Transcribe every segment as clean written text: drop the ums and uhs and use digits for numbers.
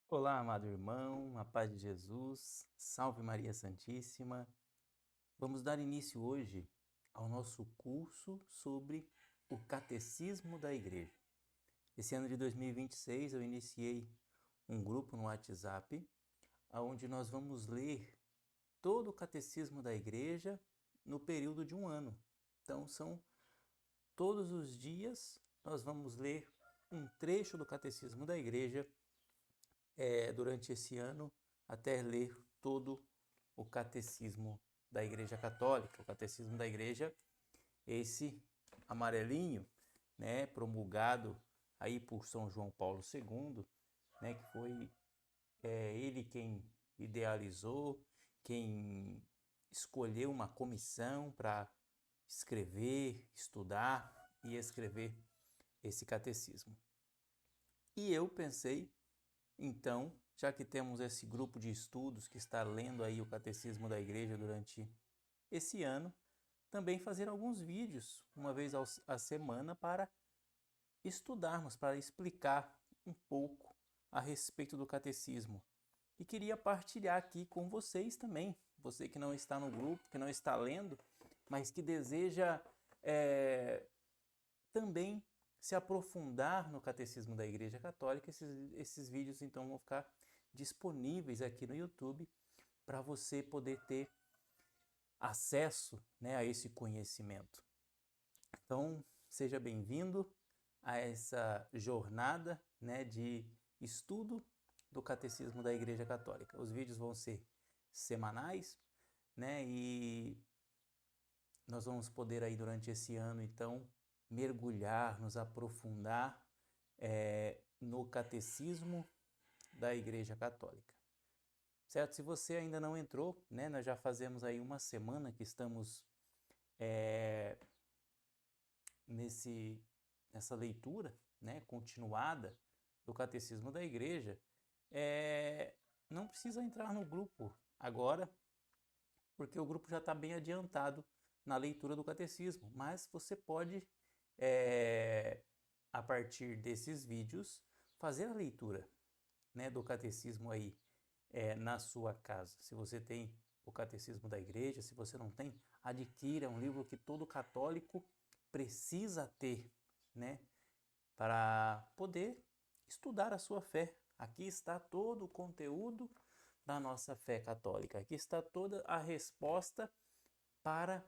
Olá, amado irmão, a paz de Jesus, salve Maria Santíssima. Vamos dar início hoje ao nosso curso sobre o Catecismo da Igreja. Esse ano de 2026 eu iniciei um grupo no WhatsApp, onde nós vamos ler todo o Catecismo da Igreja no período de um ano. Então, são todos os dias nós vamos ler um trecho do Catecismo da Igreja durante esse ano até ler todo o catecismo da Igreja Católica. O catecismo da Igreja, esse amarelinho, né, promulgado aí por São João Paulo II, né, que foi ele quem idealizou, quem escolheu uma comissão para escrever, estudar e escrever esse catecismo. E eu pensei, então, já que temos esse grupo de estudos que está lendo aí o Catecismo da Igreja durante esse ano, também fazer alguns vídeos, uma vez a semana, para estudarmos, para explicar um pouco a respeito do Catecismo. E queria partilhar aqui com vocês também, você que não está no grupo, que não está lendo, mas que deseja também se aprofundar no Catecismo da Igreja Católica. Esses vídeos então vão ficar disponíveis aqui no YouTube para você poder ter acesso, né, a esse conhecimento. Então, seja bem-vindo a essa jornada, né, de estudo do Catecismo da Igreja Católica. Os vídeos vão ser semanais, né, e nós vamos poder aí durante esse ano, então, mergulhar, nos aprofundar no Catecismo da Igreja Católica. Certo? Se você ainda não entrou, né, nós já fazemos aí uma semana que estamos nessa leitura, né, continuada do Catecismo da Igreja. Não precisa entrar no grupo agora, porque o grupo já está bem adiantado na leitura do Catecismo, mas você pode, a partir desses vídeos, fazer a leitura, né, do Catecismo aí na sua casa. Se você tem o Catecismo da Igreja, se você não tem, adquira um livro que todo católico precisa ter, né, para poder estudar a sua fé. Aqui está todo o conteúdo da nossa fé católica. Aqui está toda a resposta para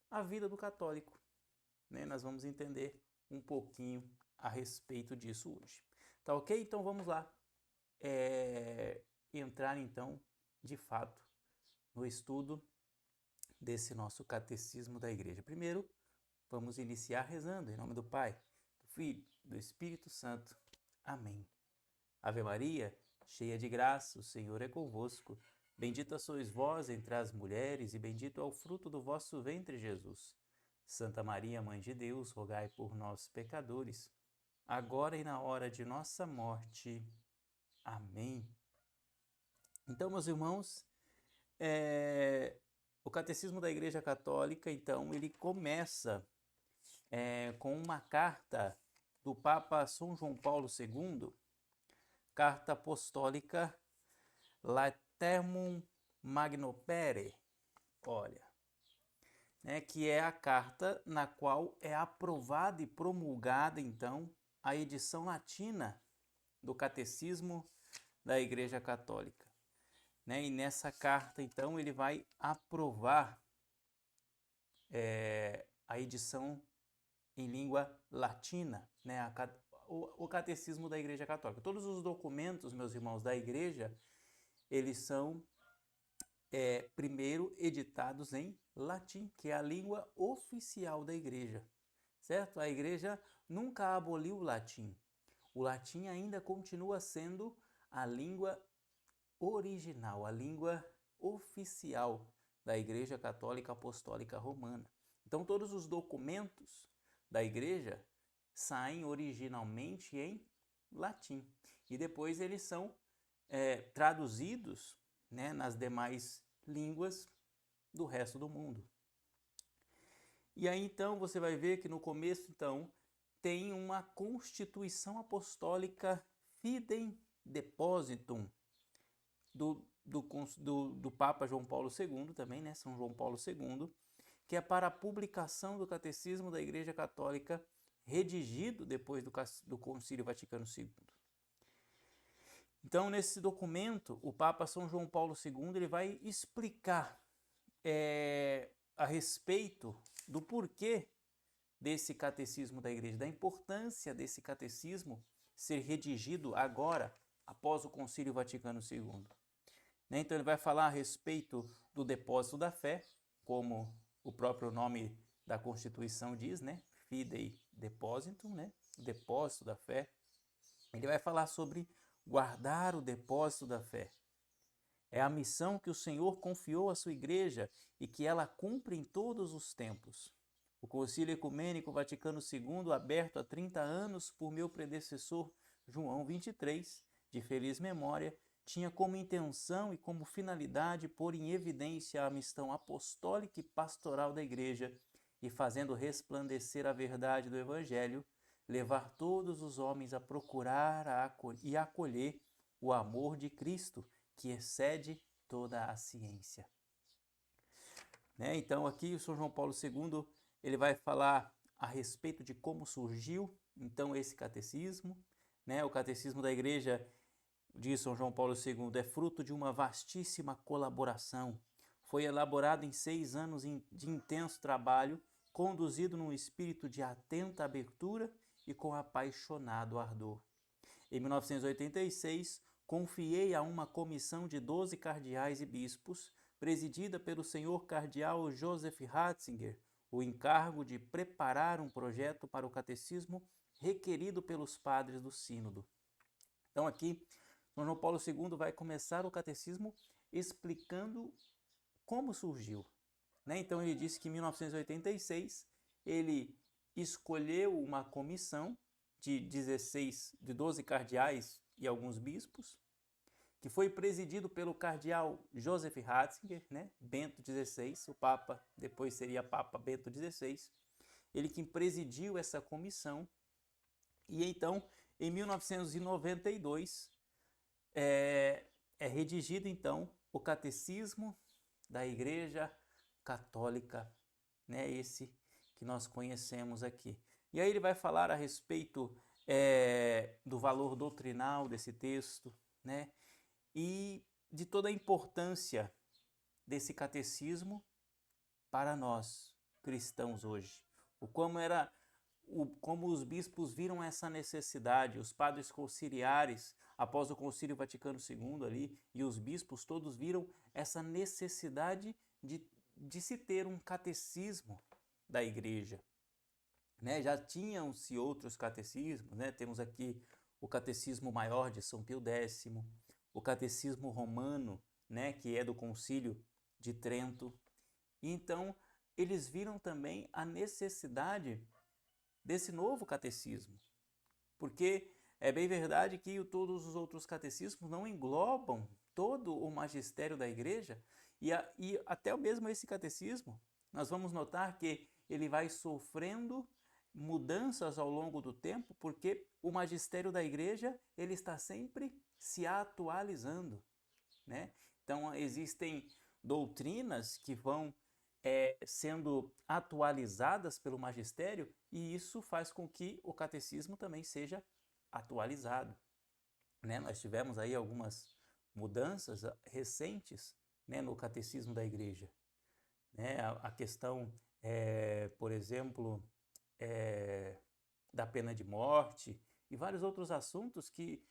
a vida do católico, né? Nós vamos entender um pouquinho a respeito disso hoje. Tá ok? Então vamos lá. Entrar então, de fato, no estudo desse nosso catecismo da igreja. Primeiro, vamos iniciar rezando em nome do Pai, do Filho, do Espírito Santo. Amém. Ave Maria, cheia de graça, o Senhor é convosco. Bendita sois vós entre as mulheres, e bendito é o fruto do vosso ventre, Jesus. Santa Maria, Mãe de Deus, rogai por nós, pecadores, agora e na hora de nossa morte. Amém. Então, meus irmãos, o Catecismo da Igreja Católica, então, ele começa com uma carta do Papa São João Paulo II, carta apostólica Laeternum Magno Pere, olha, né, que é a carta na qual é aprovada e promulgada, então, a edição latina do Catecismo da Igreja Católica. Né? E nessa carta, então, ele vai aprovar a edição em língua latina, né? O Catecismo da Igreja Católica. Todos os documentos, meus irmãos, da Igreja, eles são primeiro editados em latim, que é a língua oficial da Igreja, certo? A Igreja nunca aboliu o latim. O latim ainda continua sendo a língua original, a língua oficial da Igreja Católica Apostólica Romana. Então, todos os documentos da Igreja saem originalmente em latim e depois eles são traduzidos, né, nas demais línguas do resto do mundo. E aí então você vai ver que no começo então tem uma constituição apostólica Fidei Depositum do Papa João Paulo II também, né? São João Paulo II, que é para a publicação do Catecismo da Igreja Católica, redigido depois do Concílio Vaticano II. Então, nesse documento, o Papa São João Paulo II ele vai explicar a respeito do porquê desse catecismo da Igreja, da importância desse catecismo ser redigido agora, após o Concílio Vaticano II. Então, ele vai falar a respeito do depósito da fé, como o próprio nome da Constituição diz, né? Fidei Depositum, né? Depósito da fé. Ele vai falar sobre guardar o depósito da fé. É a missão que o Senhor confiou à sua igreja e que ela cumpre em todos os tempos. O Concílio Ecumênico Vaticano II, aberto há 30 anos por meu predecessor João XXIII, de feliz memória, tinha como intenção e como finalidade pôr em evidência a missão apostólica e pastoral da Igreja e, fazendo resplandecer a verdade do Evangelho, levar todos os homens a procurar e acolher o amor de Cristo, que excede toda a ciência. Então, aqui o São João Paulo II ele vai falar a respeito de como surgiu, então, esse catecismo. O catecismo da Igreja, diz São João Paulo II, é fruto de uma vastíssima colaboração. Foi elaborado em 6 anos de intenso trabalho, conduzido num espírito de atenta abertura e com apaixonado ardor. Em 1986, confiei a uma comissão de 12 cardeais e bispos, presidida pelo senhor cardeal Joseph Ratzinger, o encargo de preparar um projeto para o catecismo requerido pelos padres do sínodo. Então aqui, São João Paulo II vai começar o catecismo explicando como surgiu. Então ele disse que em 1986 ele escolheu uma comissão de 12 cardeais e alguns bispos, que foi presidido pelo cardeal Joseph Ratzinger, Bento XVI, o Papa, depois seria Papa Bento XVI, ele que presidiu essa comissão. E então, em 1992, é redigido então o Catecismo da Igreja Católica, esse que nós conhecemos aqui. E aí ele vai falar a respeito do valor doutrinal desse texto, e de toda a importância desse catecismo para nós, cristãos hoje. Como os bispos viram essa necessidade, os padres conciliares, após o Concílio Vaticano II ali, e os bispos todos viram essa necessidade de se ter um catecismo da Igreja. Já tinham-se outros catecismos, temos aqui o Catecismo Maior de São Pio X, o Catecismo Romano, que é do Concílio de Trento. E então, eles viram também a necessidade desse novo catecismo, porque é bem verdade que todos os outros catecismos não englobam todo o magistério da Igreja, e até mesmo esse catecismo, nós vamos notar que ele vai sofrendo mudanças ao longo do tempo, porque o magistério da Igreja ele está sempre se atualizando. Então, existem doutrinas que vão sendo atualizadas pelo magistério, e isso faz com que o catecismo também seja atualizado. Nós tivemos aí algumas mudanças recentes no catecismo da Igreja. A questão, por exemplo, da pena de morte e vários outros assuntos que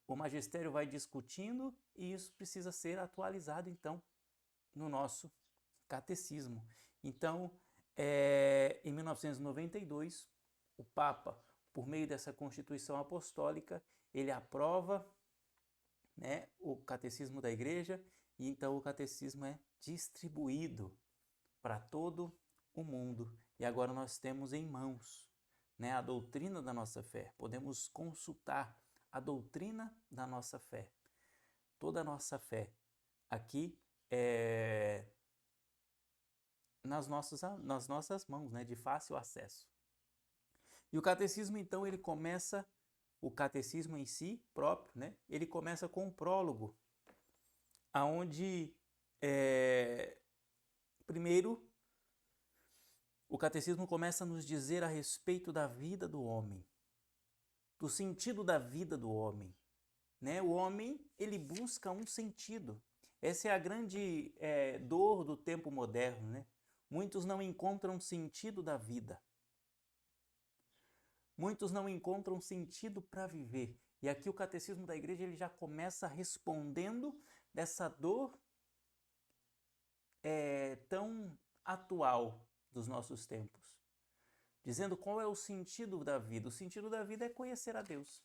o magistério vai discutindo, e isso precisa ser atualizado, então, no nosso catecismo. Então, em 1992, o Papa, por meio dessa Constituição Apostólica, ele aprova o Catecismo da Igreja, e então o Catecismo é distribuído para todo o mundo. E agora nós temos em mãos a doutrina da nossa fé. Podemos consultar a doutrina da nossa fé. Toda a nossa fé aqui nas nossas mãos, de fácil acesso. E o catecismo, então, ele começa o catecismo em si próprio, né? Ele começa com um prólogo, aonde primeiro o catecismo começa a nos dizer a respeito da vida do homem, do sentido da vida do homem, né? O homem, ele busca um sentido. Essa é a grande dor do tempo moderno, né? Muitos não encontram sentido da vida. Muitos não encontram sentido para viver. E aqui o Catecismo da Igreja ele já começa respondendo dessa dor tão atual dos nossos tempos. Dizendo qual é o sentido da vida. O sentido da vida é conhecer a Deus.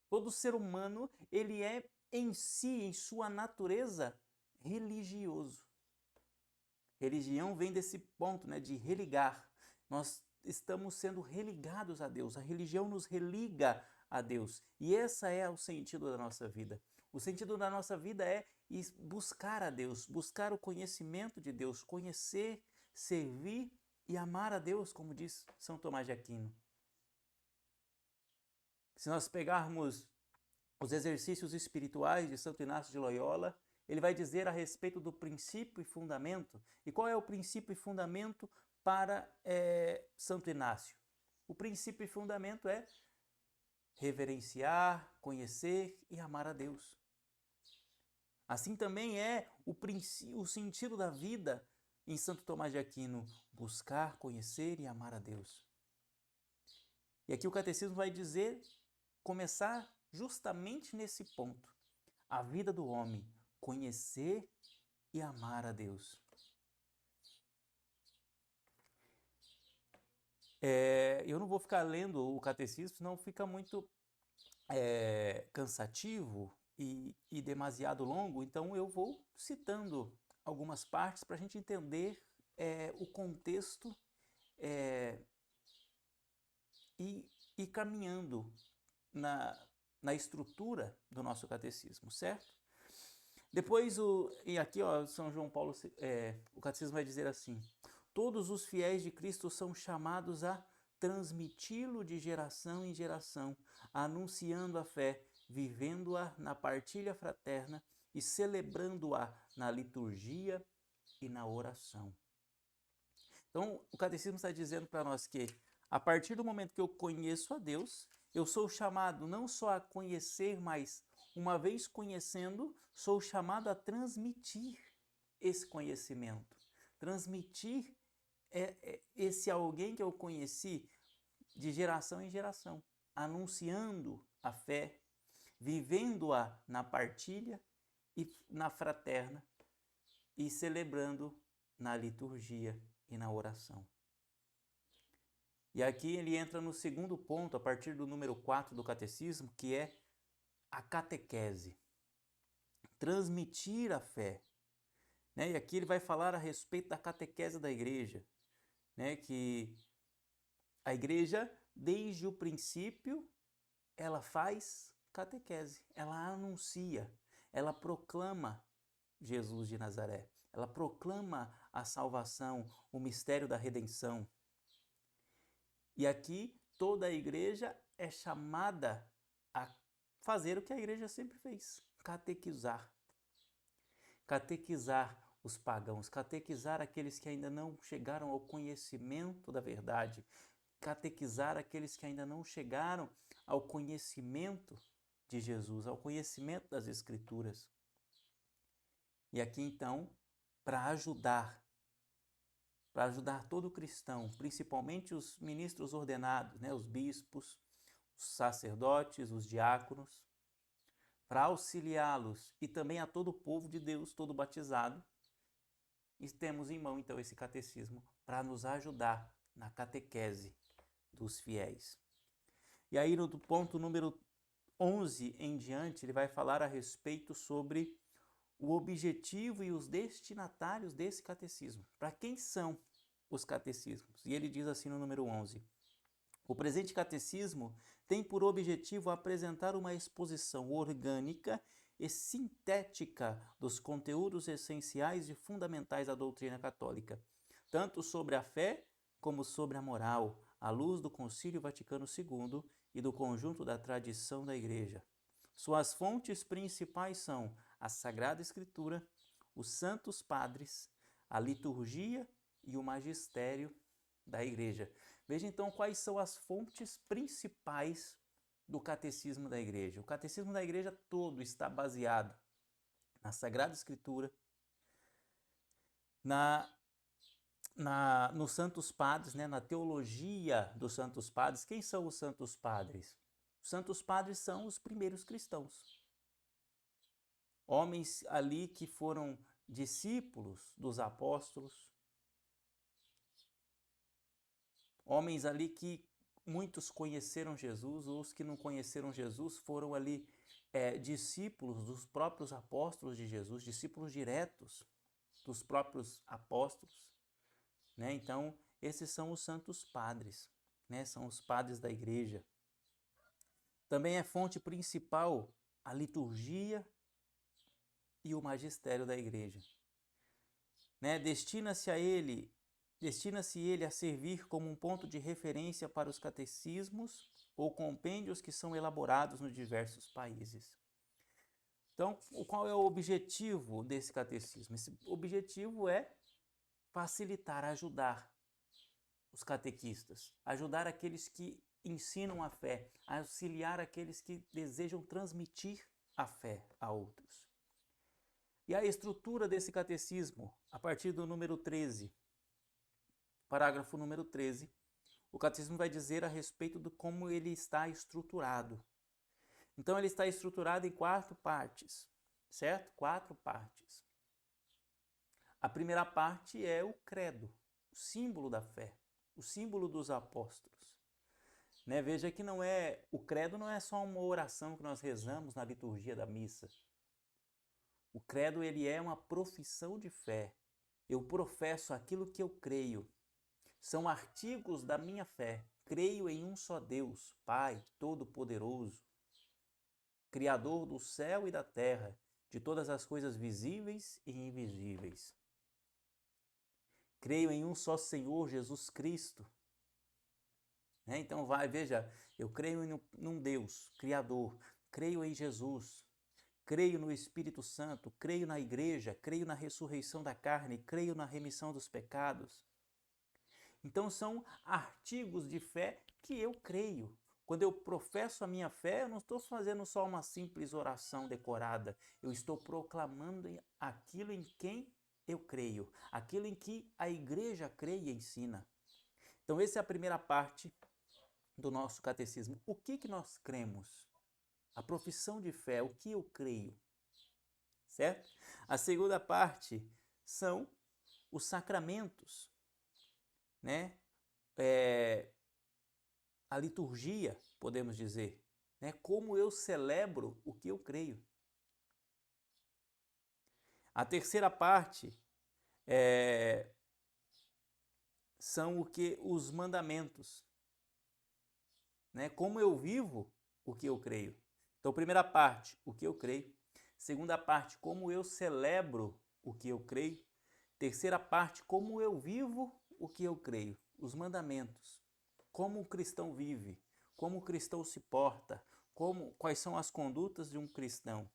Todo ser humano, ele é em si, em sua natureza, religioso. Religião vem desse ponto, né, de religar. Nós estamos sendo religados a Deus. A religião nos religa a Deus. E esse é o sentido da nossa vida. O sentido da nossa vida é buscar a Deus, buscar o conhecimento de Deus, conhecer, servir e amar a Deus, como diz São Tomás de Aquino. Se nós pegarmos os exercícios espirituais de Santo Inácio de Loyola, ele vai dizer a respeito do princípio e fundamento. E qual é o princípio e fundamento para Santo Inácio? O princípio e fundamento é reverenciar, conhecer e amar a Deus. Assim também é o sentido da vida em Santo Tomás de Aquino, buscar, conhecer e amar a Deus. E aqui o catecismo vai dizer, começar justamente nesse ponto. A vida do homem, conhecer e amar a Deus. Eu não vou ficar lendo o catecismo, senão fica muito cansativo e demasiado longo, então eu vou citando algumas partes para a gente entender o contexto e caminhando na estrutura do nosso catecismo, certo? Depois, e aqui São João Paulo, o catecismo vai dizer assim: todos os fiéis de Cristo são chamados a transmiti-lo de geração em geração, anunciando a fé, vivendo-a na partilha fraterna e celebrando-a na liturgia e na oração. Então, o catecismo está dizendo para nós que, a partir do momento que eu conheço a Deus, eu sou chamado não só a conhecer, mas, uma vez conhecendo, sou chamado a transmitir esse conhecimento. Transmitir esse alguém que eu conheci de geração em geração, anunciando a fé, vivendo-a na partilha e na fraterna e celebrando na liturgia e na oração. E aqui ele entra no segundo ponto, a partir do número 4 do catecismo, que é a catequese. Transmitir a fé. Né? E aqui ele vai falar a respeito da catequese da igreja, né? Que a igreja, desde o princípio, ela faz catequese, ela anuncia, ela proclama Jesus de Nazaré, ela proclama a salvação, o mistério da redenção. E aqui toda a igreja é chamada a fazer o que a igreja sempre fez, catequizar. Catequizar os pagãos, catequizar aqueles que ainda não chegaram ao conhecimento da verdade, catequizar aqueles que ainda não chegaram ao conhecimento de Jesus, ao conhecimento das Escrituras. E aqui então, para ajudar todo cristão, principalmente os ministros ordenados, né, os bispos, os sacerdotes, os diáconos, para auxiliá-los e também a todo o povo de Deus, todo batizado, e temos em mão então esse catecismo para nos ajudar na catequese dos fiéis. E aí no ponto número 11 em diante, ele vai falar a respeito sobre o objetivo e os destinatários desse catecismo. Para quem são os catecismos? E ele diz assim no número 11: o presente catecismo tem por objetivo apresentar uma exposição orgânica e sintética dos conteúdos essenciais e fundamentais da doutrina católica, tanto sobre a fé como sobre a moral, à luz do Concílio Vaticano II e do conjunto da tradição da Igreja. Suas fontes principais são a Sagrada Escritura, os Santos Padres, a liturgia e o magistério da Igreja. Veja então quais são as fontes principais do Catecismo da Igreja. O Catecismo da Igreja todo está baseado na Sagrada Escritura, nos Santos Padres, na teologia dos Santos Padres. Quem são os Santos Padres? Os Santos Padres são os primeiros cristãos. Homens ali que foram discípulos dos apóstolos. Homens ali que muitos conheceram Jesus, ou os que não conheceram Jesus foram ali discípulos dos próprios apóstolos de Jesus, discípulos diretos dos próprios apóstolos. Então, esses são os Santos Padres, são os padres da Igreja. Também é fonte principal a liturgia e o magistério da Igreja. Destina-se ele a servir como um ponto de referência para os catecismos ou compêndios que são elaborados nos diversos países. Então, qual é o objetivo desse catecismo? Esse objetivo é facilitar, ajudar os catequistas, ajudar aqueles que ensinam a fé, auxiliar aqueles que desejam transmitir a fé a outros. E a estrutura desse catecismo, a partir do número 13, parágrafo número 13, o catecismo vai dizer a respeito de como ele está estruturado. Então, ele está estruturado em 4 partes, certo? 4 partes. A primeira parte é o credo, o símbolo da fé, o símbolo dos apóstolos. Veja que o credo não é só uma oração que nós rezamos na liturgia da missa. O credo, ele é uma profissão de fé. Eu professo aquilo que eu creio. São artigos da minha fé. Creio em um só Deus, Pai Todo-Poderoso, Criador do céu e da terra, de todas as coisas visíveis e invisíveis. Creio em um só Senhor Jesus Cristo. Então veja, eu creio num Deus, Criador, creio em Jesus, creio no Espírito Santo, creio na Igreja, creio na ressurreição da carne, creio na remissão dos pecados. Então são artigos de fé que eu creio. Quando eu professo a minha fé, eu não estou fazendo só uma simples oração decorada, eu estou proclamando aquilo em quem eu creio, aquilo em que a Igreja crê e ensina. Então essa é a primeira parte do nosso catecismo. O que nós cremos? A profissão de fé, o que eu creio, certo? A segunda parte são os sacramentos, a liturgia, podemos dizer, como eu celebro o que eu creio. A terceira parte são os mandamentos, como eu vivo o que eu creio. Então, primeira parte, o que eu creio. Segunda parte, como eu celebro o que eu creio. Terceira parte, como eu vivo o que eu creio. Os mandamentos. Como o cristão vive, como o cristão se porta, quais são as condutas de um cristão.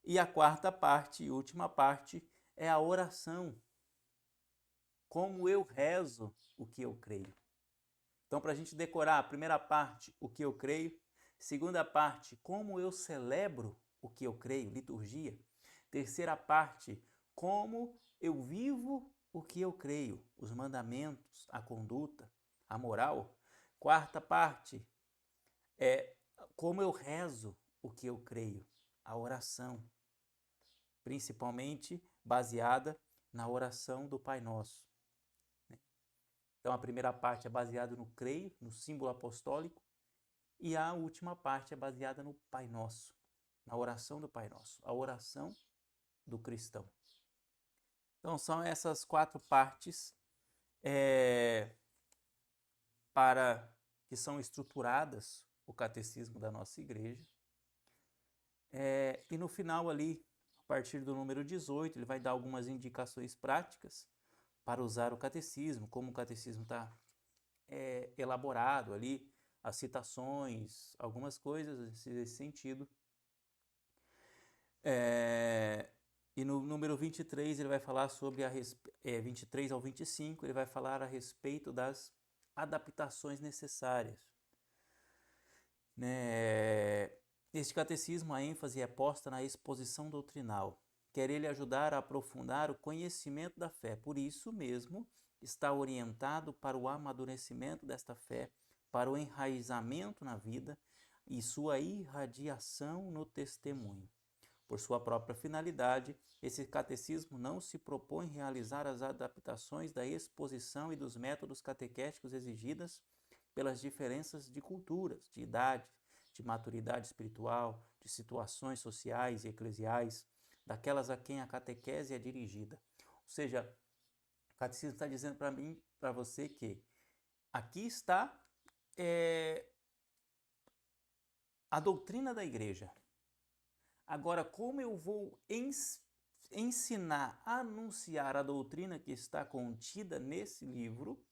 E a quarta parte e última parte é a oração. Como eu rezo o que eu creio. Então, para a gente decorar a primeira parte, o que eu creio. Segunda parte, como eu celebro o que eu creio, liturgia. Terceira parte, como eu vivo o que eu creio, os mandamentos, a conduta, a moral. Quarta parte é como eu rezo o que eu creio, a oração, principalmente baseada na oração do Pai Nosso. Então a primeira parte é baseada no creio, no símbolo apostólico, e a última parte é baseada no Pai Nosso, na oração do Pai Nosso, a oração do cristão. Então são essas 4 partes que são estruturadas o catecismo da nossa igreja. E no final ali, a partir do número 18, ele vai dar algumas indicações práticas para usar o catecismo, como o catecismo está elaborado ali, as citações, algumas coisas nesse sentido. E no número 23 ele vai falar sobre 23 ao 25, ele vai falar a respeito das adaptações necessárias. Neste catecismo, a ênfase é posta na exposição doutrinal. Quer ele ajudar a aprofundar o conhecimento da fé. Por isso mesmo, está orientado para o amadurecimento desta fé, para o enraizamento na vida e sua irradiação no testemunho. Por sua própria finalidade, esse catecismo não se propõe realizar as adaptações da exposição e dos métodos catequéticos exigidas pelas diferenças de culturas, de idade, de maturidade espiritual, de situações sociais e eclesiais, daquelas a quem a catequese é dirigida. Ou seja, o catecismo está dizendo para mim, para você, que aqui está a doutrina da igreja. Agora, como eu vou ensinar, anunciar a doutrina que está contida nesse livro,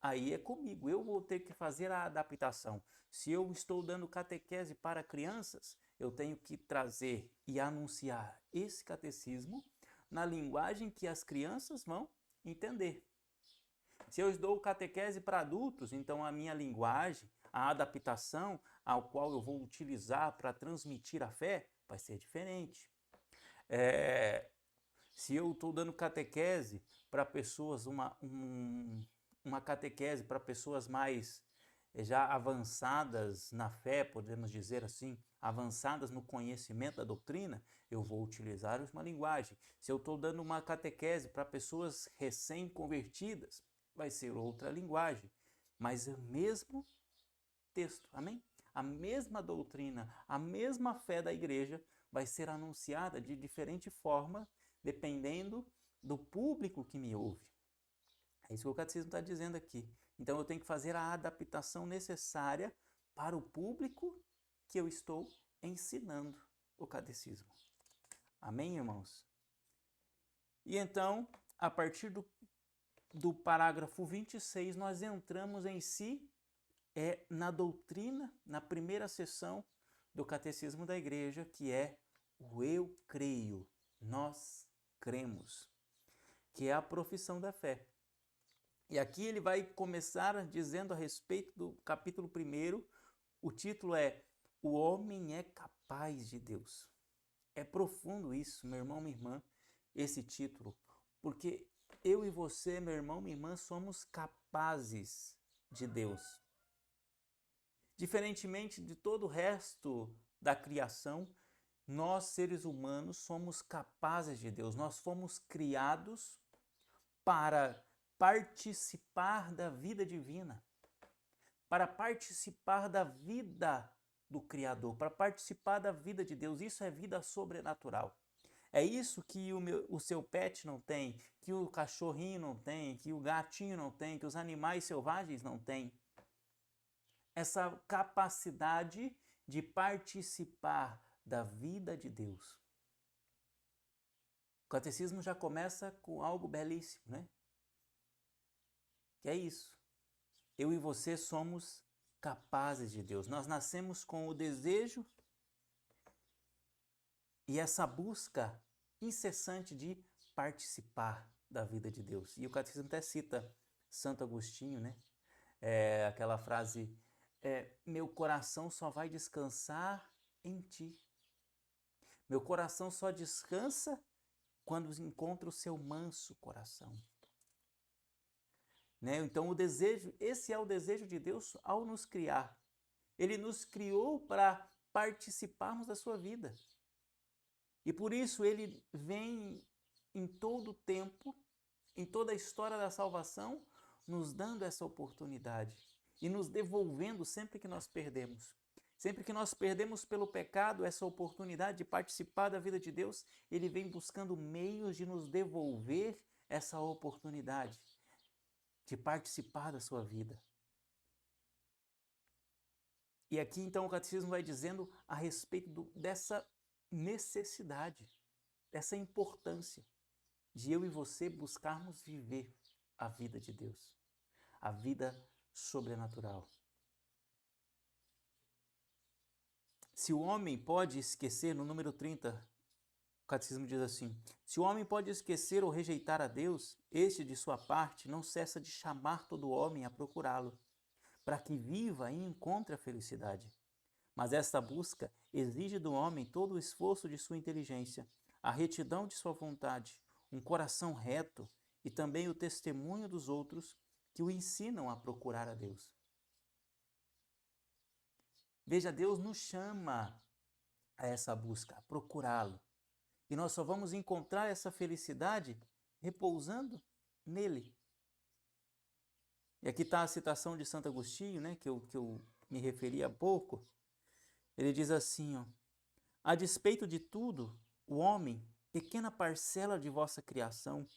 aí é comigo, eu vou ter que fazer a adaptação. Se eu estou dando catequese para crianças, eu tenho que trazer e anunciar esse catecismo na linguagem que as crianças vão entender. Se eu dou catequese para adultos, então a minha linguagem, a adaptação ao qual eu vou utilizar para transmitir a fé, vai ser diferente. Se eu estou dando catequese para pessoas, uma catequese para pessoas mais já avançadas na fé, podemos dizer assim, avançadas no conhecimento da doutrina, eu vou utilizar uma linguagem. Se eu estou dando uma catequese para pessoas recém-convertidas, vai ser outra linguagem, mas o mesmo texto, amém? A mesma doutrina, a mesma fé da igreja vai ser anunciada de diferente forma, dependendo do público que me ouve. É isso que o catecismo está dizendo aqui. Então eu tenho que fazer a adaptação necessária para o público que eu estou ensinando o catecismo. Amém, irmãos? E então, a partir do parágrafo 26, nós entramos em si na doutrina, na primeira seção do Catecismo da Igreja, que é o eu creio, nós cremos, que é a profissão da fé. E aqui ele vai começar dizendo a respeito do capítulo 1, o título é O Homem é Capaz de Deus. É profundo isso, meu irmão, minha irmã, esse título, porque eu e você, meu irmão, minha irmã, somos capazes de Deus. Diferentemente de todo o resto da criação, nós, seres humanos, somos capazes de Deus. Nós fomos criados para participar da vida divina, para participar da vida do Criador, para participar da vida de Deus. Isso é vida sobrenatural. É isso que o seu pet não tem, que o cachorrinho não tem, que o gatinho não tem, que os animais selvagens não têm. Essa capacidade de participar da vida de Deus. O catecismo já começa com algo belíssimo, né? Que é isso. Eu e você somos capazes de Deus. Nós nascemos com o desejo e essa busca incessante de participar da vida de Deus. E o catecismo até cita Santo Agostinho, né? Aquela frase, meu coração só vai descansar em ti. Meu coração só descansa quando encontra o seu manso coração. Né? Então esse é o desejo de Deus ao nos criar. Ele nos criou para participarmos da sua vida. E por isso ele vem em todo o tempo, em toda a história da salvação, nos dando essa oportunidade e nos devolvendo sempre que nós perdemos. Sempre que nós perdemos pelo pecado essa oportunidade de participar da vida de Deus, ele vem buscando meios de nos devolver essa oportunidade de participar da sua vida. E aqui então o catecismo vai dizendo a respeito dessa necessidade, dessa importância de eu e você buscarmos viver a vida de Deus, a vida sobrenatural. Se o homem pode esquecer, no número 30, o catecismo diz assim: se o homem pode esquecer ou rejeitar a Deus, este, de sua parte, não cessa de chamar todo homem a procurá-lo, para que viva e encontre a felicidade. Mas esta busca exige do homem todo o esforço de sua inteligência, a retidão de sua vontade, um coração reto e também o testemunho dos outros que o ensinam a procurar a Deus. Veja, Deus nos chama a essa busca, a procurá-lo. E nós só vamos encontrar essa felicidade repousando nele. E aqui está a citação de Santo Agostinho, né, que eu me referi há pouco. Ele diz assim, ó: a despeito de tudo, o homem, pequena parcela de vossa criação,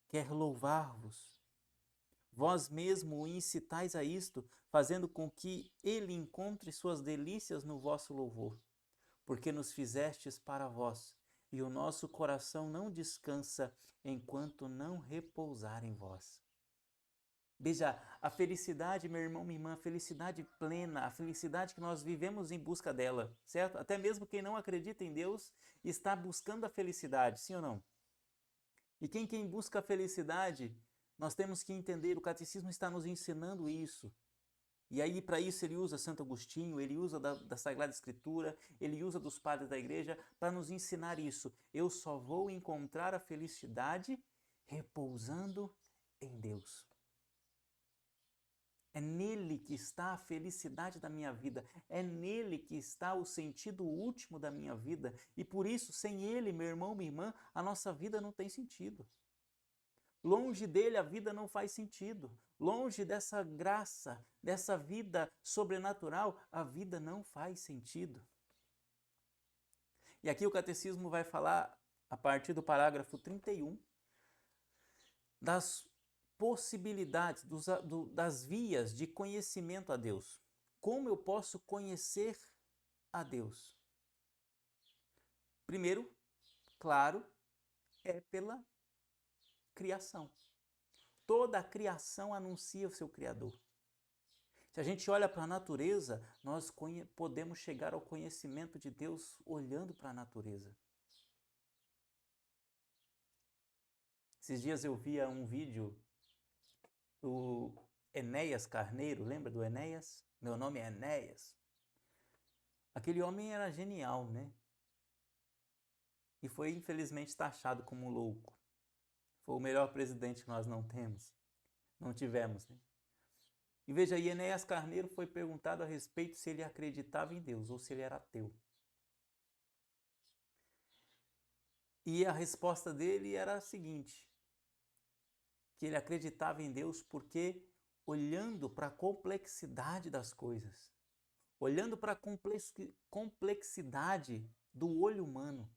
quer louvar-vos. Vós mesmo o incitais a isto, fazendo com que ele encontre suas delícias no vosso louvor, porque nos fizestes para vós, e o nosso coração não descansa enquanto não repousar em vós. Veja, a felicidade, meu irmão, minha irmã, a felicidade plena, a felicidade que nós vivemos em busca dela, certo? Até mesmo quem não acredita em Deus está buscando a felicidade, sim ou não? E quem busca a felicidade, nós temos que entender, o catecismo está nos ensinando isso. E aí, para isso, ele usa Santo Agostinho, ele usa da Sagrada Escritura, ele usa dos padres da igreja para nos ensinar isso. Eu só vou encontrar a felicidade repousando em Deus. É nele que está a felicidade da minha vida, é nele que está o sentido último da minha vida. E por isso, sem ele, meu irmão, minha irmã, a nossa vida não tem sentido. Longe dele a vida não faz sentido. Longe dessa graça, dessa vida sobrenatural, a vida não faz sentido. E aqui o catecismo vai falar, a partir do parágrafo 31, das possibilidades, das vias de conhecimento a Deus. Como eu posso conhecer a Deus? Primeiro, claro, é pela criação. Toda a criação anuncia o seu Criador. Se a gente olha para a natureza, nós podemos chegar ao conhecimento de Deus olhando para a natureza. Esses dias eu via um vídeo do Enéas Carneiro, lembra do Enéas? Meu nome é Enéas. Aquele homem era genial, né? E foi infelizmente taxado como louco. Foi o melhor presidente que nós não tivemos, né? E veja aí, Enéas Carneiro foi perguntado a respeito se ele acreditava em Deus ou se ele era ateu. E a resposta dele era a seguinte, que ele acreditava em Deus porque, olhando para a complexidade das coisas, olhando para a complexidade do olho humano,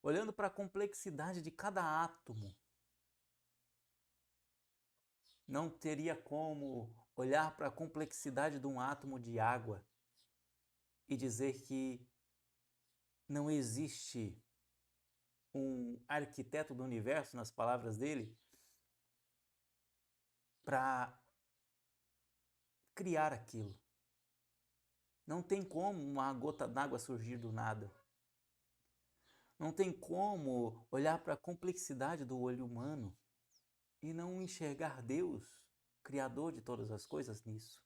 olhando para a complexidade de cada átomo, não teria como olhar para a complexidade de um átomo de água e dizer que não existe um arquiteto do universo, nas palavras dele, para criar aquilo. Não tem como uma gota d'água surgir do nada. Não tem como olhar para a complexidade do olho humano e não enxergar Deus, Criador de todas as coisas, nisso.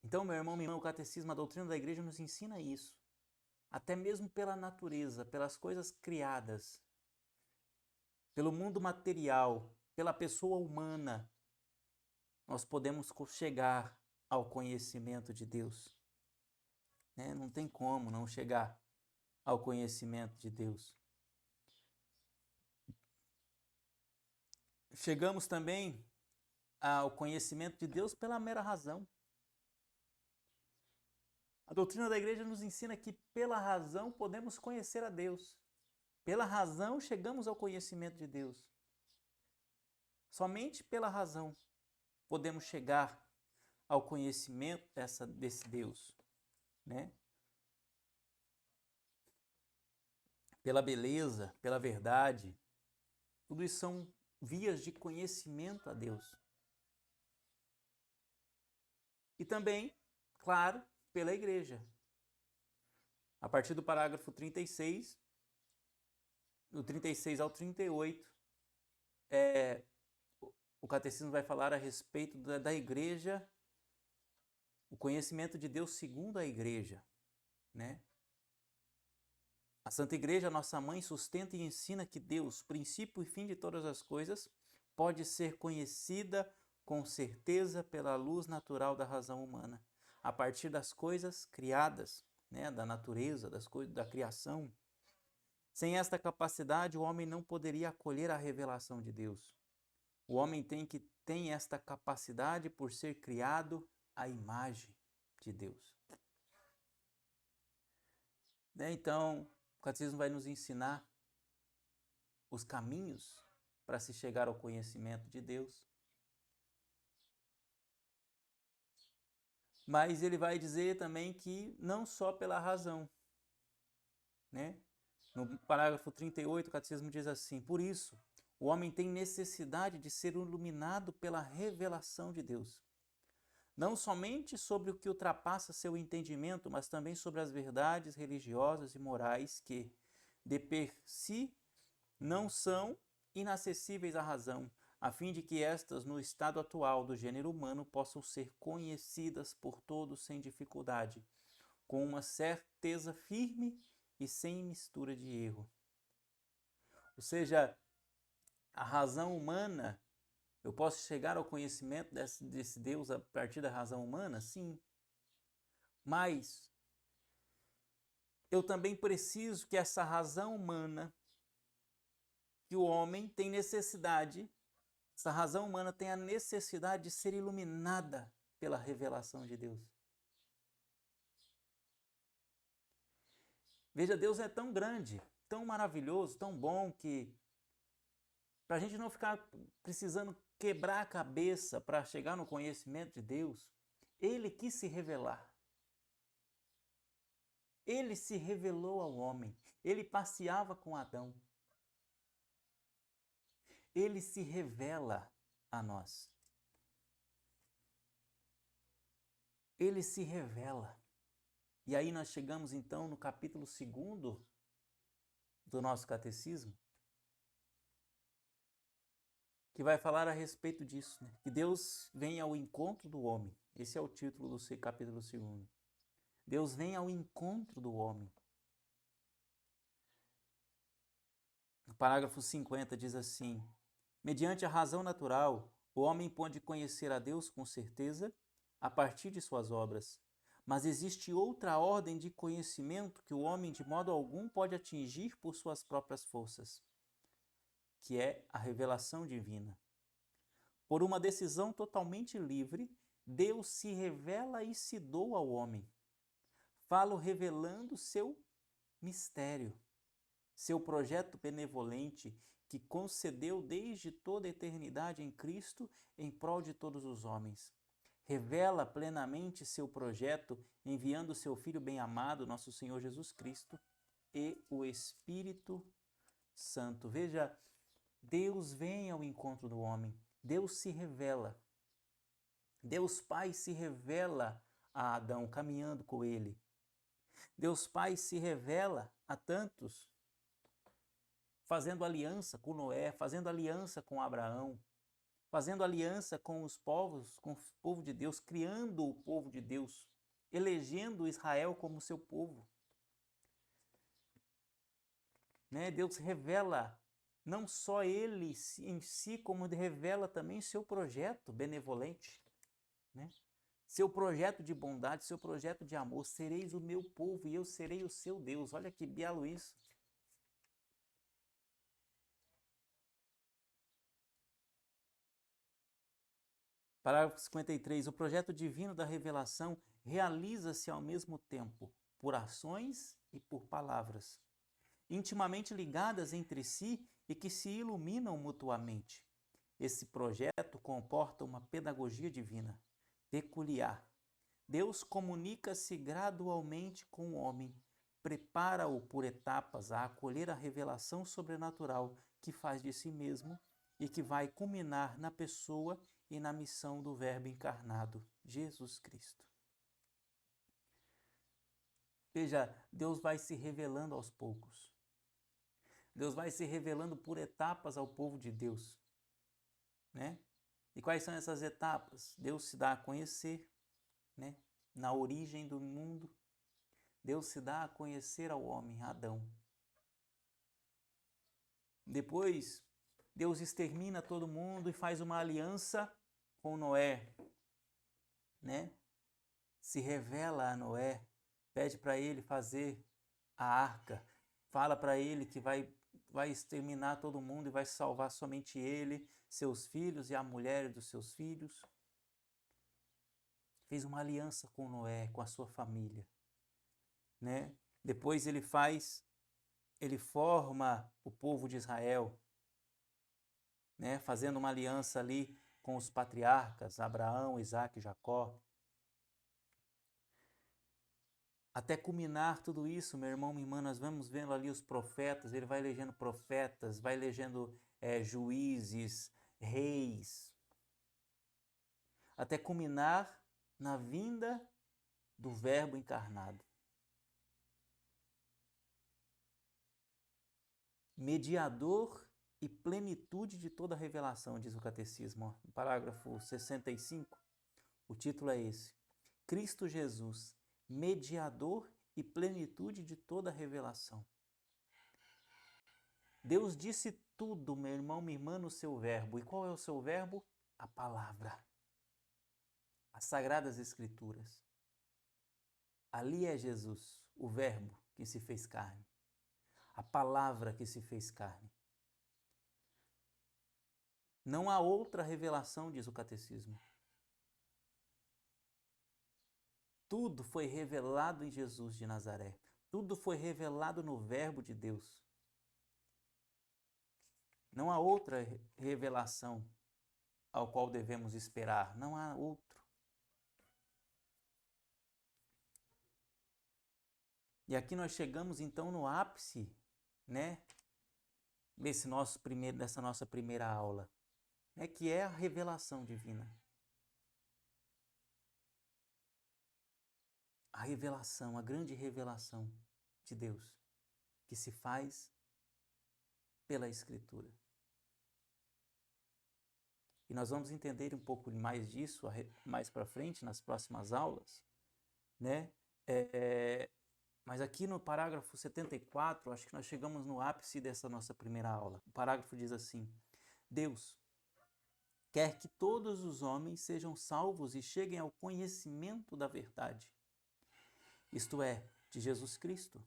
Então, meu irmão, minha irmã, o catecismo, a doutrina da igreja nos ensina isso. Até mesmo pela natureza, pelas coisas criadas, pelo mundo material, pela pessoa humana, nós podemos chegar ao conhecimento de Deus. Né? Não tem como não chegar ao conhecimento de Deus. Chegamos também ao conhecimento de Deus pela mera razão. A doutrina da igreja nos ensina que pela razão podemos conhecer a Deus. Pela razão chegamos ao conhecimento de Deus. Somente pela razão podemos chegar ao conhecimento desse Deus, né? Pela beleza, pela verdade. Tudo isso são vias de conhecimento a Deus. E também, claro, pela igreja. A partir do parágrafo 36, do 36 ao 38, o catecismo vai falar a respeito da igreja, o conhecimento de Deus segundo a igreja, né? A Santa Igreja, nossa mãe, sustenta e ensina que Deus, princípio e fim de todas as coisas, pode ser conhecida com certeza pela luz natural da razão humana, a partir das coisas criadas, né, da natureza, das coisas da criação. Sem esta capacidade, o homem não poderia acolher a revelação de Deus. O homem tem esta capacidade por ser criado à imagem de Deus. Então, o catecismo vai nos ensinar os caminhos para se chegar ao conhecimento de Deus. Mas ele vai dizer também que não só pela razão, né? No parágrafo 38, o catecismo diz assim: por isso, o homem tem necessidade de ser iluminado pela revelação de Deus. Não somente sobre o que ultrapassa seu entendimento, mas também sobre as verdades religiosas e morais que, de per si, não são inacessíveis à razão, a fim de que estas, no estado atual do gênero humano, possam ser conhecidas por todos sem dificuldade, com uma certeza firme e sem mistura de erro. Ou seja, a razão humana, eu posso chegar ao conhecimento desse Deus a partir da razão humana? Sim. Mas eu também preciso que essa razão humana, que o homem tem necessidade, essa razão humana tem a necessidade de ser iluminada pela revelação de Deus. Veja, Deus é tão grande, tão maravilhoso, tão bom, que para a gente não ficar precisando quebrar a cabeça para chegar no conhecimento de Deus, Ele quis se revelar. Ele se revelou ao homem. Ele passeava com Adão. Ele se revela a nós. Ele se revela. E aí nós chegamos então no capítulo 2º do nosso catecismo, que vai falar a respeito disso, né? Que Deus vem ao encontro do homem. Esse é o título do capítulo 2º. Deus vem ao encontro do homem. No parágrafo 50 diz assim: mediante a razão natural, o homem pode conhecer a Deus com certeza a partir de suas obras. Mas existe outra ordem de conhecimento que o homem de modo algum pode atingir por suas próprias forças, que é a revelação divina. Por uma decisão totalmente livre, Deus se revela e se doa ao homem. Falo revelando seu mistério, seu projeto benevolente que concedeu desde toda a eternidade em Cristo em prol de todos os homens. Revela plenamente seu projeto enviando seu Filho bem-amado, nosso Senhor Jesus Cristo, e o Espírito Santo. Veja, Deus vem ao encontro do homem, Deus se revela. Deus Pai se revela a Adão, caminhando com ele. Deus Pai se revela a tantos, fazendo aliança com Noé, fazendo aliança com Abraão, fazendo aliança com os povos, com o povo de Deus, criando o povo de Deus, elegendo Israel como seu povo. Né? Deus revela não só ele em si, como revela também seu projeto benevolente, né? Seu projeto de bondade, seu projeto de amor. Sereis o meu povo e eu serei o seu Deus. Olha que belo isso. Parágrafo 53. O projeto divino da revelação realiza-se ao mesmo tempo por ações e por palavras, intimamente ligadas entre si e que se iluminam mutuamente. Esse projeto comporta uma pedagogia divina peculiar. Deus comunica-se gradualmente com o homem, prepara-o por etapas a acolher a revelação sobrenatural que faz de si mesmo e que vai culminar na pessoa e na missão do Verbo encarnado, Jesus Cristo. Veja, Deus vai se revelando aos poucos. Deus vai se revelando por etapas ao povo de Deus, né? E quais são essas etapas? Deus se dá a conhecer, né? Na origem do mundo, Deus se dá a conhecer ao homem, Adão. Depois, Deus extermina todo mundo e faz uma aliança com Noé, né? Se revela a Noé, pede para ele fazer a arca, fala para ele que vai exterminar todo mundo e vai salvar somente ele, seus filhos e a mulher dos seus filhos. Fez uma aliança com Noé, com a sua família, né? Depois ele forma o povo de Israel, né? Fazendo uma aliança ali com os patriarcas, Abraão, Isaque e Jacó. Até culminar tudo isso, meu irmão, minha irmã, nós vamos vendo ali os profetas, ele vai elegendo profetas, vai elegendo juízes, reis, até culminar na vinda do Verbo encarnado. Mediador e plenitude de toda a revelação, diz o Catecismo, no parágrafo 65, o título é esse: Cristo Jesus, mediador e plenitude de toda a revelação. Deus disse tudo, meu irmão, minha irmã, no seu verbo. E qual é o seu verbo? A palavra. As Sagradas Escrituras. Ali é Jesus, o verbo que se fez carne. A palavra que se fez carne. Não há outra revelação, diz o Catecismo. Tudo foi revelado em Jesus de Nazaré. Tudo foi revelado no Verbo de Deus. Não há outra revelação ao qual devemos esperar. Não há outro. E aqui nós chegamos então no ápice, né, dessa nossa primeira aula, né, que é a revelação divina. A revelação, a grande revelação de Deus, que se faz pela Escritura. E nós vamos entender um pouco mais disso mais para frente, nas próximas aulas, né? Mas aqui no parágrafo 74, acho que nós chegamos no ápice dessa nossa primeira aula. O parágrafo diz assim: Deus quer que todos os homens sejam salvos e cheguem ao conhecimento da verdade, isto é, de Jesus Cristo.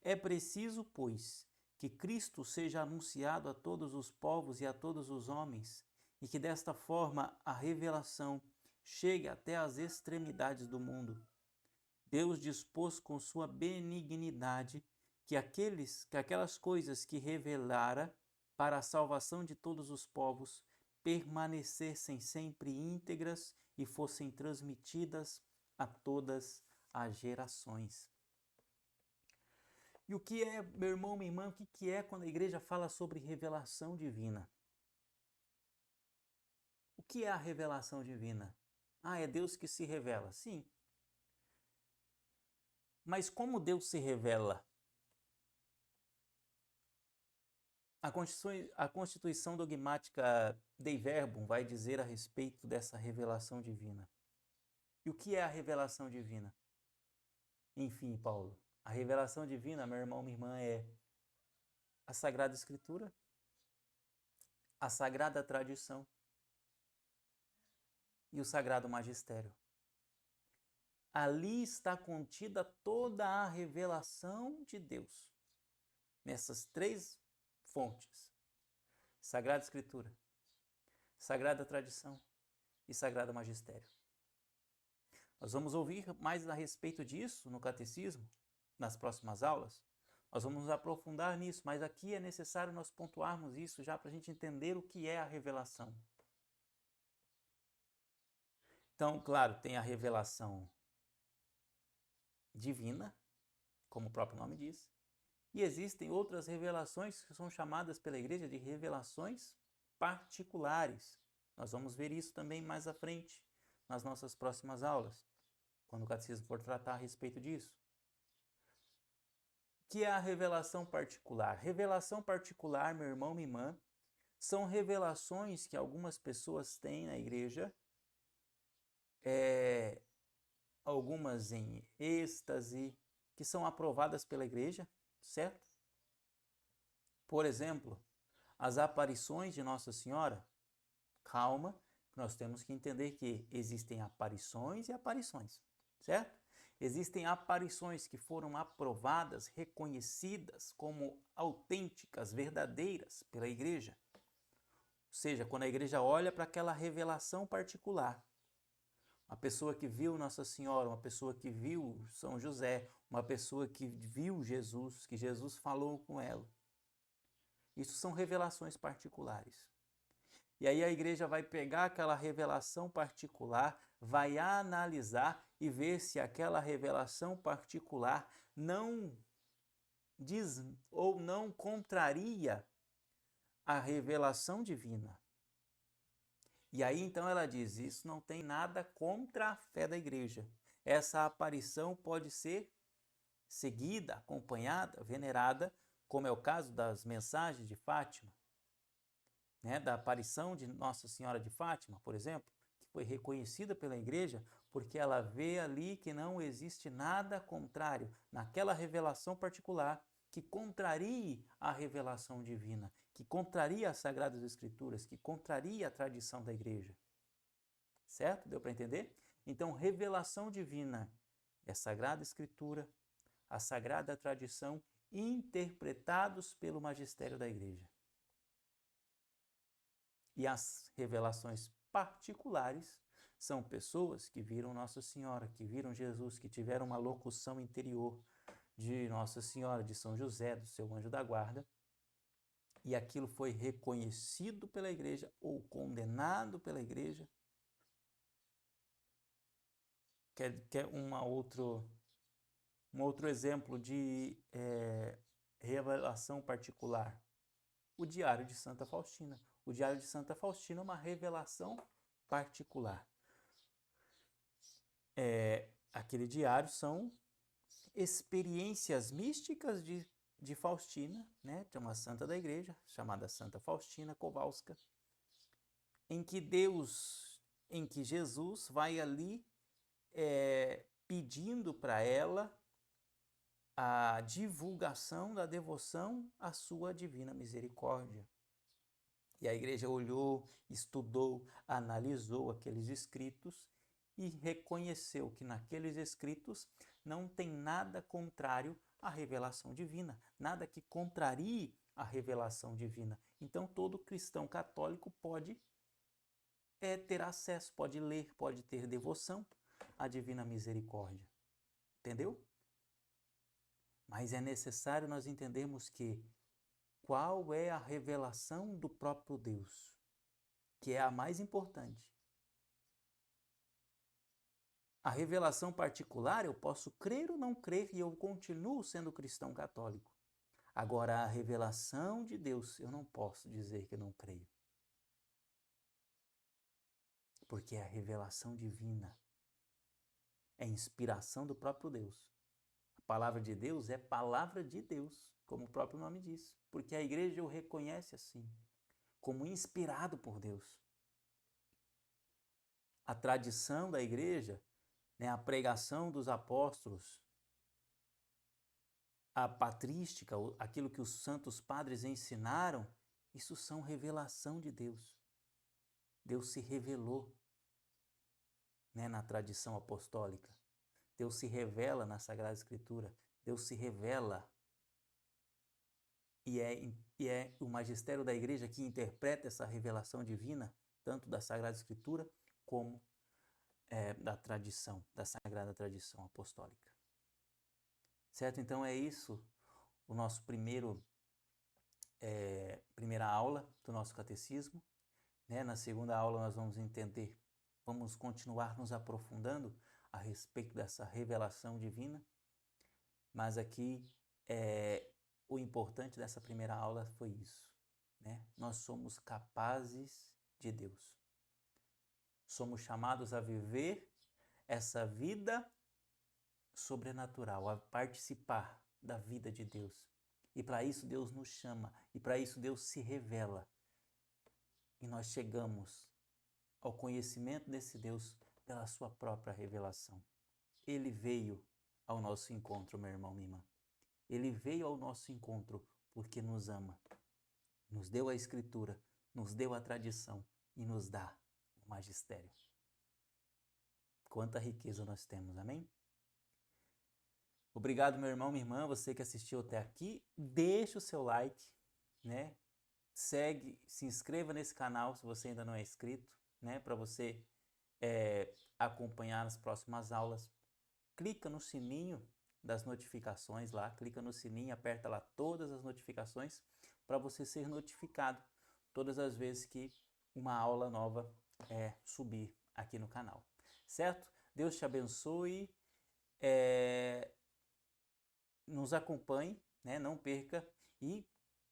É preciso, pois, que Cristo seja anunciado a todos os povos e a todos os homens, e que desta forma a revelação chegue até as extremidades do mundo. Deus dispôs com sua benignidade que aquelas coisas que revelara para a salvação de todos os povos permanecessem sempre íntegras e fossem transmitidas a todas as gerações. E o que é, meu irmão, minha irmã, o que é quando a igreja fala sobre revelação divina? O que é a revelação divina? Ah, é Deus que se revela. Sim. Mas como Deus se revela? A Constituição Dogmática Dei Verbum vai dizer a respeito dessa revelação divina. E o que é a revelação divina? Enfim, Paulo, a revelação divina, meu irmão, minha irmã, é a Sagrada Escritura, a Sagrada Tradição e o Sagrado Magistério. Ali está contida toda a revelação de Deus. Nessas três fontes: Sagrada Escritura, Sagrada Tradição e Sagrado Magistério. Nós vamos ouvir mais a respeito disso no Catecismo, nas próximas aulas. Nós vamos nos aprofundar nisso, mas aqui é necessário nós pontuarmos isso já para a gente entender o que é a revelação. Então, claro, tem a revelação divina, como o próprio nome diz, e existem outras revelações que são chamadas pela igreja de revelações particulares. Nós vamos ver isso também mais à frente, nas nossas próximas aulas, quando o catecismo for tratar a respeito disso. que é a revelação particular? Revelação particular, meu irmão, minha irmã, são revelações que algumas pessoas têm na igreja, algumas em êxtase, que são aprovadas pela igreja, certo? Por exemplo, as aparições de Nossa Senhora. Calma, nós temos que entender que existem aparições e aparições, certo? Existem aparições que foram aprovadas, reconhecidas como autênticas, verdadeiras pela igreja. Ou seja, quando a igreja olha para aquela revelação particular, uma pessoa que viu Nossa Senhora, uma pessoa que viu São José, uma pessoa que viu Jesus, que Jesus falou com ela. Isso são revelações particulares. E aí a igreja vai pegar aquela revelação particular, vai analisar e ver se aquela revelação particular não diz ou não contraria a revelação divina. E aí então ela diz, isso não tem nada contra a fé da igreja. Essa aparição pode ser seguida, acompanhada, venerada, como é o caso das mensagens de Fátima, né, da aparição de Nossa Senhora de Fátima, por exemplo, que foi reconhecida pela igreja porque ela vê ali que não existe nada contrário naquela revelação particular que contrarie a revelação divina, que contraria as Sagradas Escrituras, que contraria a tradição da igreja. Certo? Deu para entender? Então, revelação divina é a Sagrada Escritura, a Sagrada Tradição, interpretados pelo magistério da igreja. E as revelações particulares são pessoas que viram Nossa Senhora, que viram Jesus, que tiveram uma locução interior de Nossa Senhora, de São José, do seu anjo da guarda, e aquilo foi reconhecido pela igreja ou condenado pela igreja. Quer um outro exemplo de revelação particular? O Diário de Santa Faustina. O Diário de Santa Faustina é uma revelação particular. Aquele diário são experiências místicas de Faustina, né, de uma santa da igreja, chamada Santa Faustina Kowalska, em que Jesus vai ali pedindo para ela a divulgação da devoção à sua divina misericórdia. E a igreja olhou, estudou, analisou aqueles escritos e reconheceu que naqueles escritos não tem nada contrário à revelação divina, nada que contrarie a revelação divina. Então todo cristão católico pode ter acesso, pode ler, pode ter devoção à divina misericórdia. Entendeu? Mas é necessário nós entendermos que qual é a revelação do próprio Deus, que é a mais importante. A revelação particular eu posso crer ou não crer e eu continuo sendo cristão católico. Agora, a revelação de Deus eu não posso dizer que eu não creio. Porque é a revelação divina, é inspiração do próprio Deus. A palavra de Deus é palavra de Deus, como o próprio nome diz, porque a igreja o reconhece assim, como inspirado por Deus. A tradição da igreja, né, a pregação dos apóstolos, a patrística, aquilo que os santos padres ensinaram, isso são revelação de Deus. Deus se revelou, né, na tradição apostólica. Deus se revela na Sagrada Escritura. Deus se revela. E é o magistério da igreja que interpreta essa revelação divina, tanto da Sagrada Escritura como da tradição, da Sagrada Tradição Apostólica. Certo? Então é isso o nosso primeira aula do nosso catecismo. Né? Na segunda aula nós vamos continuar nos aprofundando a respeito dessa revelação divina, mas aqui o importante dessa primeira aula foi isso, né? Nós somos capazes de Deus. Somos chamados a viver essa vida sobrenatural, a participar da vida de Deus. E para isso Deus nos chama, e para isso Deus se revela. E nós chegamos ao conhecimento desse Deus pela sua própria revelação. Ele veio ao nosso encontro, meu irmão, minha irmã. Ele veio ao nosso encontro porque nos ama. Nos deu a Escritura, nos deu a tradição e nos dá o magistério. Quanta riqueza nós temos, amém? Obrigado, meu irmão, minha irmã, você que assistiu até aqui. Deixa o seu like, né? Segue, se inscreva nesse canal se você ainda não é inscrito, né? Para você acompanhar as próximas aulas. Clica no sininho das notificações lá, clica no sininho, aperta lá todas as notificações para você ser notificado todas as vezes que uma aula nova subir aqui no canal, certo? Deus te abençoe, nos acompanhe, né? Não perca e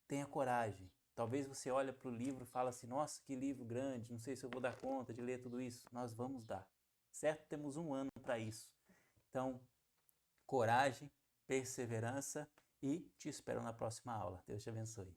tenha coragem. Talvez você olhe para o livro e fale assim, nossa, que livro grande, não sei se eu vou dar conta de ler tudo isso. Nós vamos dar, certo? Temos 1 ano para isso. Então, coragem, perseverança e te espero na próxima aula. Deus te abençoe.